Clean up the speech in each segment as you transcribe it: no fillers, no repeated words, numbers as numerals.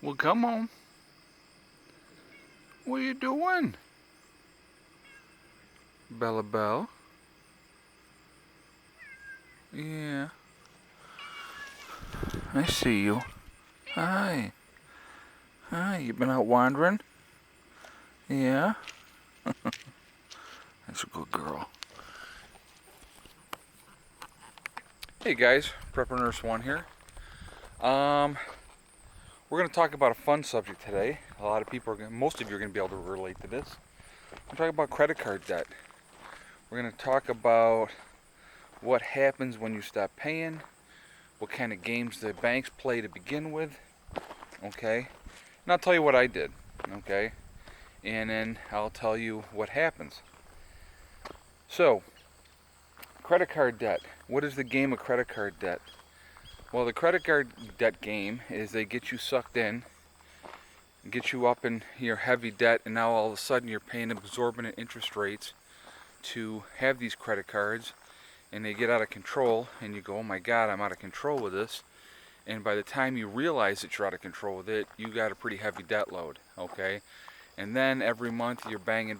Well, come on. What are you doing? Bella Bell? Yeah. I see you. Hi. Hi, you been out wandering? Yeah? That's a good girl. Hey guys, Prepper Nurse One here. We're going to talk about a fun subject today. A lot of people most of you are going to be able to relate to this. We're talking about credit card debt. We're going to talk about what happens when you stop paying, what kind of games the banks play to begin with, okay? And I'll tell you what I did, okay? And then I'll tell you what happens. So, credit card debt. What is the game of credit card debt? Well, the credit card debt game is they get you sucked in, get you up in your heavy debt, and now all of a sudden you're paying exorbitant interest rates to have these credit cards, and they get out of control, and you go, oh my God, I'm out of control with this. And by the time you realize that you're out of control with it, you got a pretty heavy debt load, okay? And then every month you're banging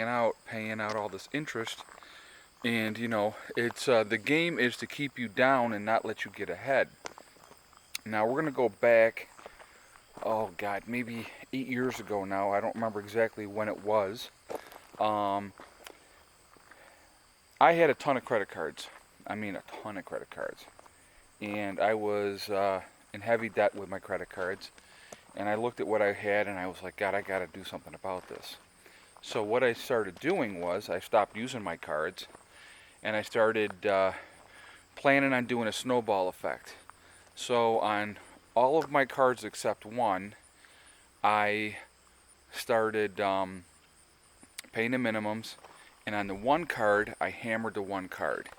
out, paying out all this interest. And you know, it's the game is to keep you down and not let you get ahead. Now we're gonna go back, oh God, maybe 8 years ago now. I don't remember exactly when it was. I had a ton of credit cards. I mean, a ton of credit cards. And I was in heavy debt with my credit cards. And I looked at what I had and I was like, God, I gotta do something about this. So what I started doing was I stopped using my cards and I started planning on doing a snowball effect. So on all of my cards except one, I started paying the minimums, and on the one card, I hammered the one card.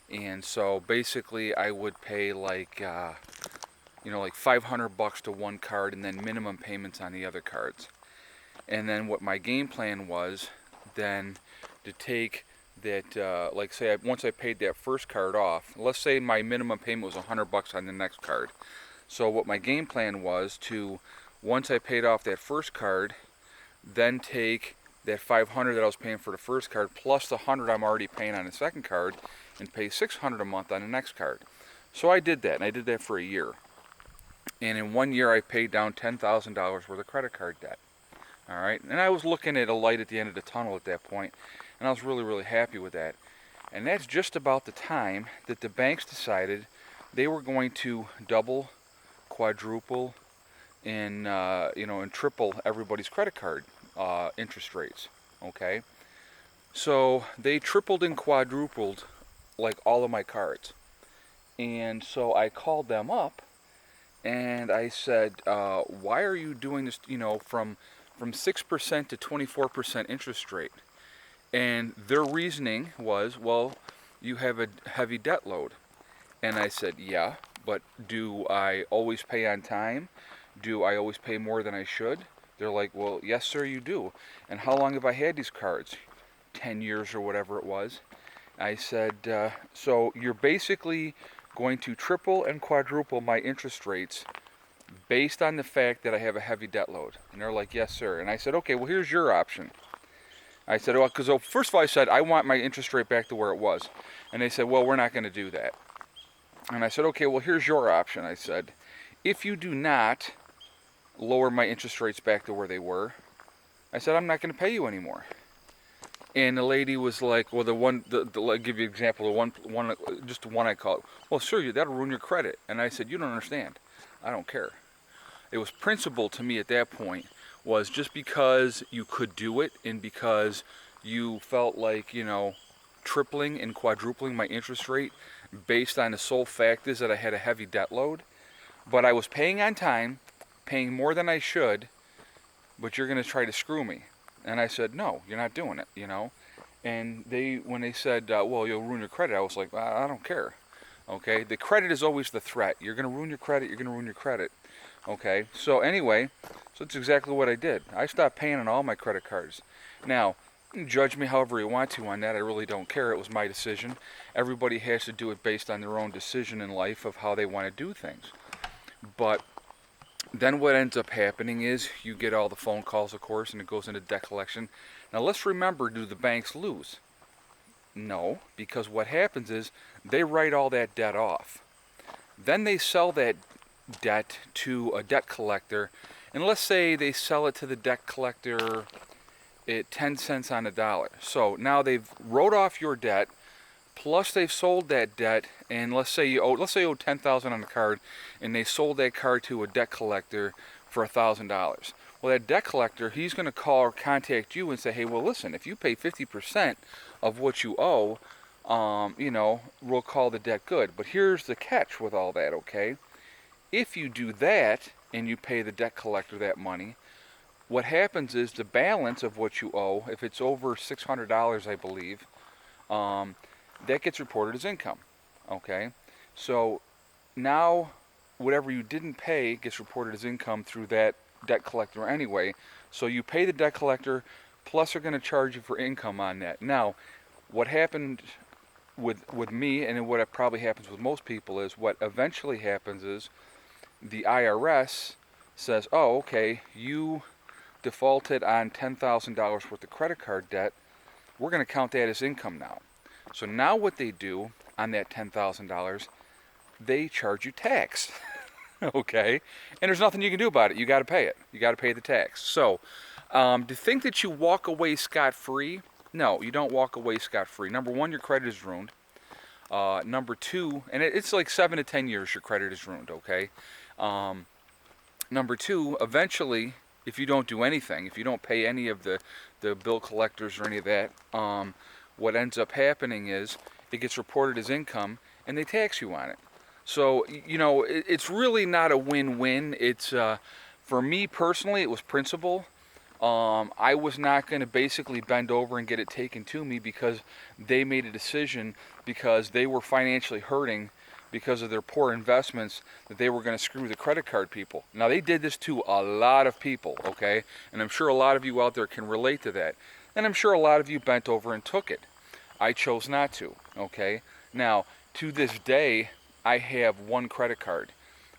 And so basically, I would pay like like $500 to one card, and then minimum payments on the other cards. And then what my game plan was, then to take that, like say, once I paid that first card off, let's say my minimum payment was $100 on the next card. So what my game plan was to, once I paid off that first card, then take that 500 that I was paying for the first card plus the 100 I'm already paying on the second card and pay 600 a month on the next card. So I did that, and I did that for a year. And in 1 year I paid down $10,000 worth of credit card debt. All right, and I was looking at a light at the end of the tunnel at that point, and I was really, really happy with that. And that's just about the time that the banks decided they were going to double, quadruple, and triple everybody's credit card interest rates. Okay, so they tripled and quadrupled like all of my cards, and so I called them up and I said, "Why are you doing this? From 6% to 24% interest rate?" And their reasoning was, "Well, you have a heavy debt load." And I said, "Yeah, but do I always pay on time? Do I always pay more than I should?" They're like, "Well, yes, sir, you do." "And how long have I had these cards?" 10 years or whatever it was. I said, "So you're basically going to triple and quadruple my interest rates based on the fact that I have a heavy debt load?" And they're like, "Yes, sir." And I said, "Okay, well, here's your option." I said, "Well, because first of all, I said, I want my interest rate back to where it was." And they said, "Well, we're not going to do that." And I said, "Okay, well, here's your option." I said, "If you do not lower my interest rates back to where they were," I said, "I'm not going to pay you anymore." And the lady was like, "Well, I'll give you an example. Just the one I called. Well, sir, that'll ruin your credit." And I said, "You don't understand. I don't care." It was principle to me at that point, was just because you could do it and because you felt like, tripling and quadrupling my interest rate based on the sole fact is that I had a heavy debt load, but I was paying on time, paying more than I should, but you're going to try to screw me. And I said, "No, you're not doing it. And when they said, "Well, you'll ruin your credit," I was like, "I don't care." Okay, the credit is always the threat. You're going to ruin your credit, you're going to ruin your credit. Okay, so anyway, so that's exactly what I did. I stopped paying on all my credit cards. Now, judge me however you want to on that. I really don't care. It was my decision. Everybody has to do it based on their own decision in life of how they want to do things. But Then what ends up happening is you get all the phone calls, of course, and it goes into debt collection. Now let's remember, do the banks lose? No, because what happens is they write all that debt off. Then they sell that debt to a debt collector, and let's say they sell it to the debt collector at 10 cents on the dollar. So now they've wrote off your debt, plus they've sold that debt, and let's say you owe 10,000 on the card, and they sold that card to a debt collector for $1,000. Well, that debt collector, he's going to call or contact you and say, hey, well, listen, if you pay 50% of what you owe, we'll call the debt good. But here's the catch with all that, okay? If you do that and you pay the debt collector that money, what happens is the balance of what you owe, if it's over $600, I believe, that gets reported as income, okay? So now whatever you didn't pay gets reported as income through that debt collector anyway. So you pay the debt collector, plus they're going to charge you for income on that. Now, what happened with me, and what probably happens with most people, is what eventually happens is the IRS says, oh, okay, you defaulted on $10,000 worth of credit card debt. We're going to count that as income now. So now what they do on that $10,000, they charge you tax. Okay? And there's nothing you can do about it. You got to pay it. You got to pay the tax. So to think that you walk away scot-free, no, you don't walk away scot-free. Number one, your credit is ruined. Number two, and it's like 7 to 10 years your credit is ruined, okay? Number two, eventually, if you don't do anything, if you don't pay any of the bill collectors or any of that, what ends up happening is it gets reported as income and they tax you on it. So, it's really not a win-win. It's, for me personally, it was principle. I was not going to basically bend over and get it taken to me because they made a decision, because they were financially hurting because of their poor investments, that they were going to screw the credit card people. Now, they did this to a lot of people, okay? And I'm sure a lot of you out there can relate to that. And I'm sure a lot of you bent over and took it. I chose not to, okay? Now, to this day, I have one credit card.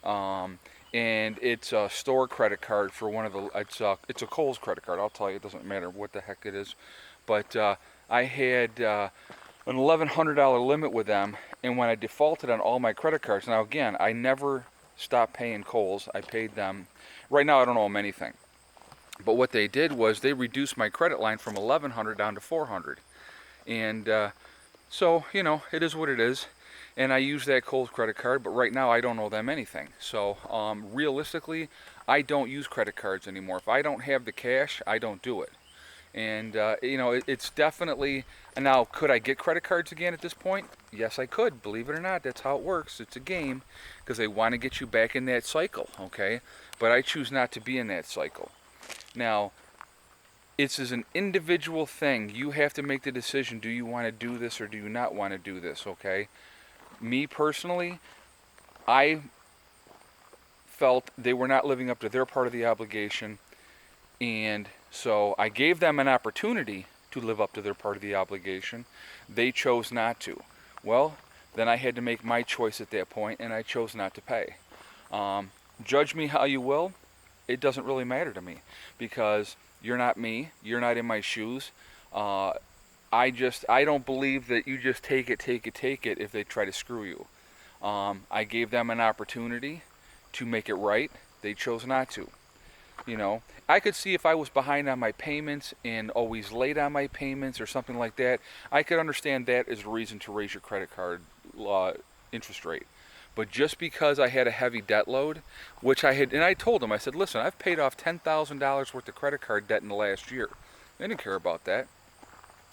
And it's a store credit card for one of the, it's a Kohl's credit card. I'll tell you, it doesn't matter what the heck it is. But I had an $1,100 limit with them, and when I defaulted on all my credit cards, now again, I never stopped paying Kohl's. I paid them. Right now, I don't owe them anything. But what they did was they reduced my credit line from $1,100 down to $400. And so, it is what it is. And I use that Kohl's credit card, but right now I don't owe them anything. So realistically, I don't use credit cards anymore. If I don't have the cash, I don't do it. And it's definitely, and now could I get credit cards again at this point? Yes, I could. Believe it or not, that's how it works. It's a game, because they want to get you back in that cycle, okay? But I choose not to be in that cycle. Now, it's as an individual thing. You have to make the decision, do you want to do this or do you not want to do this, okay? Me personally, I felt they were not living up to their part of the obligation, and so I gave them an opportunity to live up to their part of the obligation. They chose not to. Well, then I had to make my choice at that point, and I chose not to pay. Judge me how you will. It doesn't really matter to me, because you're not me. You're not in my shoes. I don't believe that you just take it if they try to screw you. I gave them an opportunity to make it right. They chose not to. I could see if I was behind on my payments and always late on my payments or something like that, I could understand that as a reason to raise your credit card interest rate. But just because I had a heavy debt load, which I had, and I told them, I said, listen, I've paid off $10,000 worth of credit card debt in the last year. They didn't care about that.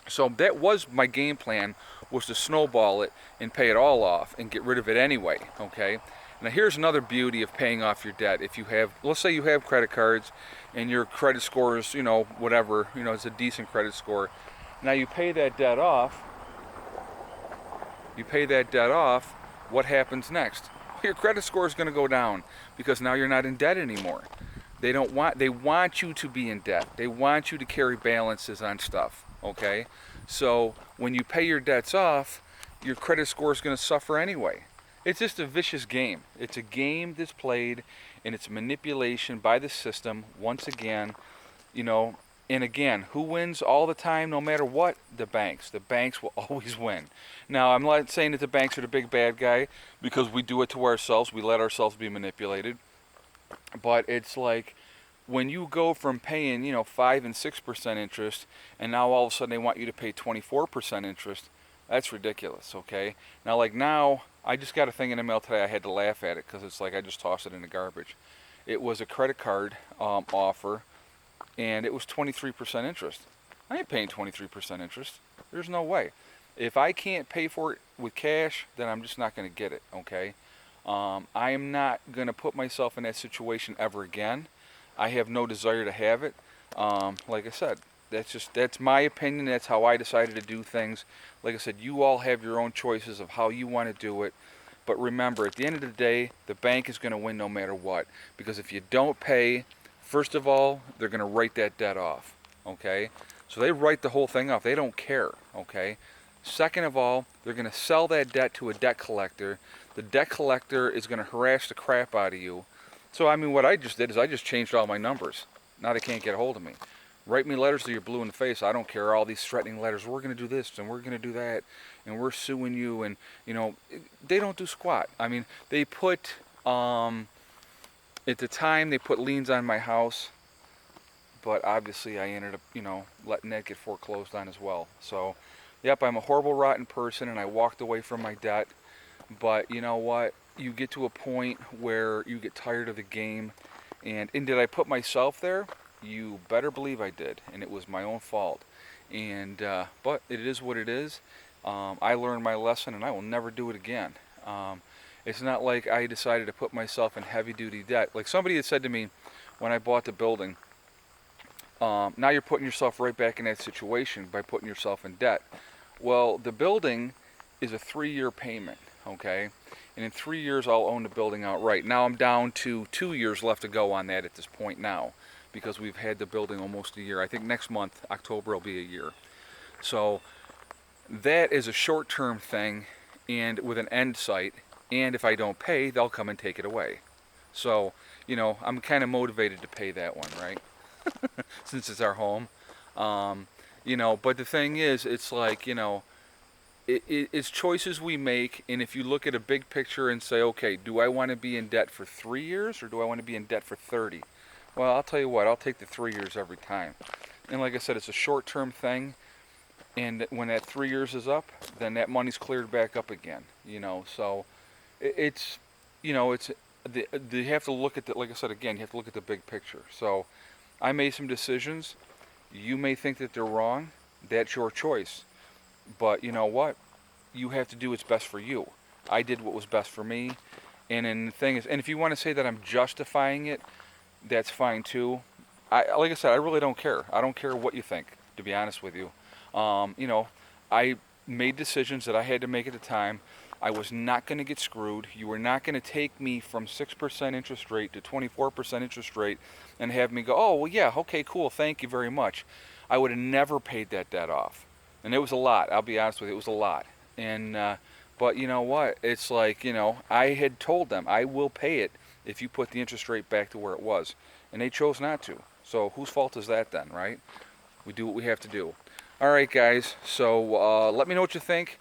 So that was my game plan, was to snowball it and pay it all off and get rid of it anyway, okay? Now here's another beauty of paying off your debt. If you have, let's say you have credit cards and your credit score is, whatever, it's a decent credit score. Now you pay that debt off, what happens next? Your credit score is going to go down because now you're not in debt anymore. They want you to be in debt. They want you to carry balances on stuff, okay? So when you pay your debts off, your credit score is going to suffer anyway. It's just a vicious game. It's a game that's played, and it's manipulation by the system. Once again, you know, and again, who wins all the time, no matter what? The banks. The banks will always win. Now, I'm not saying that the banks are the big bad guy because we do it to ourselves. We let ourselves be manipulated. But it's like when you go from paying, 5 and 6% interest, and now all of a sudden they want you to pay 24% interest. That's ridiculous. Okay. Now, I just got a thing in the mail today. I had to laugh at it because it's like I just tossed it in the garbage. It was a credit card offer, and it was 23% interest. I ain't paying 23% interest. There's no way. If I can't pay for it with cash, then I'm just not going to get it. Okay. I am not going to put myself in that situation ever again. I have no desire to have it. Like I said, that's my opinion. That's how I decided to do things. Like I said, you all have your own choices of how you want to do it. But remember, at the end of the day, the bank is going to win no matter what. Because if you don't pay, first of all, they're going to write that debt off. Okay? So they write the whole thing off. They don't care. Okay? Second of all, they're going to sell that debt to a debt collector. The debt collector is going to harass the crap out of you. So, I mean, what I just did is I just changed all my numbers. Now they can't get a hold of me. Write me letters till you're blue in the face. I don't care. All these threatening letters. We're going to do this and we're going to do that. And we're suing you. And, they don't do squat. I mean, they put, at the time, they put liens on my house. But obviously I ended up, letting that get foreclosed on as well. So, yep, I'm a horrible, rotten person, and I walked away from my debt. But you know what? You get to a point where you get tired of the game. And did I put myself there? You better believe I did. And it was my own fault. But it is what it is. I learned my lesson, and I will never do it again. It's not like I decided to put myself in heavy-duty debt. Like somebody had said to me when I bought the building, now you're putting yourself right back in that situation by putting yourself in debt. Well, the building is a 3-year payment, okay? And in 3 years, I'll own the building outright. Now I'm down to 2 years left to go on that at this point now because we've had the building almost a year. I think next month, October, will be a year. So that is a short-term thing and with an end site. And if I don't pay, they'll come and take it away. So, I'm kind of motivated to pay that one, right? Since it's our home. But the thing is, it's like, it's choices we make, and if you look at a big picture and say, okay, do I want to be in debt for 3 years or do I want to be in debt for 30? Well, I'll tell you what, I'll take the 3 years every time. And like I said, it's a short-term thing, and when that 3 years is up, then that money's cleared back up again, So it's, you have to look at the, like I said again, you have to look at the big picture. So I made some decisions. You may think that they're wrong. That's your choice. But you know what? You have to do what's best for you. I did what was best for me. And the thing is, and if you want to say that I'm justifying it, that's fine too. Like I said, I really don't care. I don't care what you think, to be honest with you. I made decisions that I had to make at the time. I was not going to get screwed. You were not going to take me from 6% interest rate to 24% interest rate and have me go, oh, well, yeah, okay, cool, thank you very much. I would have never paid that debt off. And it was a lot. I'll be honest with you, it was a lot. But you know what? It's like, I had told them I will pay it if you put the interest rate back to where it was. And they chose not to. So whose fault is that then, right? We do what we have to do. All right, guys. So let me know what you think.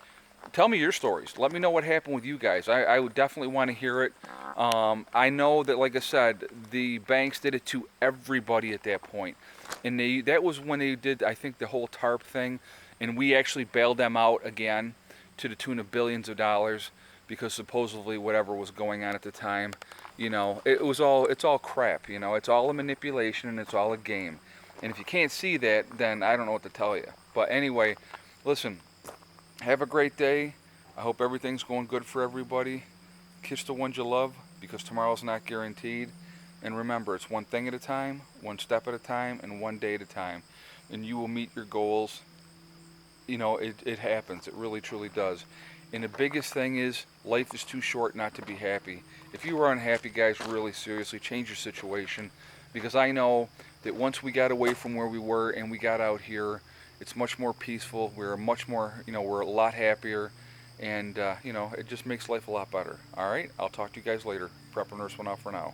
Tell me your stories. Let me know what happened with you guys. I would definitely want to hear it. I know that, like I said, the banks did it to everybody at that point. And that was when they did, I think, the whole TARP thing. And we actually bailed them out again to the tune of billions of dollars because supposedly whatever was going on at the time, it's all crap. It's all a manipulation and it's all a game. And if you can't see that, then I don't know what to tell you. But anyway, listen, have a great day. I hope everything's going good for everybody. Kiss the ones you love because tomorrow's not guaranteed. And remember, it's one thing at a time, one step at a time, and one day at a time. And you will meet your goals. It happens. It really, truly does. And the biggest thing is, life is too short not to be happy. If you are unhappy, guys, really seriously, change your situation. Because I know that once we got away from where we were and we got out here, it's much more peaceful. We're much more, we're a lot happier. and you know, it just makes life a lot better. All right, I'll talk to you guys later. Prepper Nurse went off for now.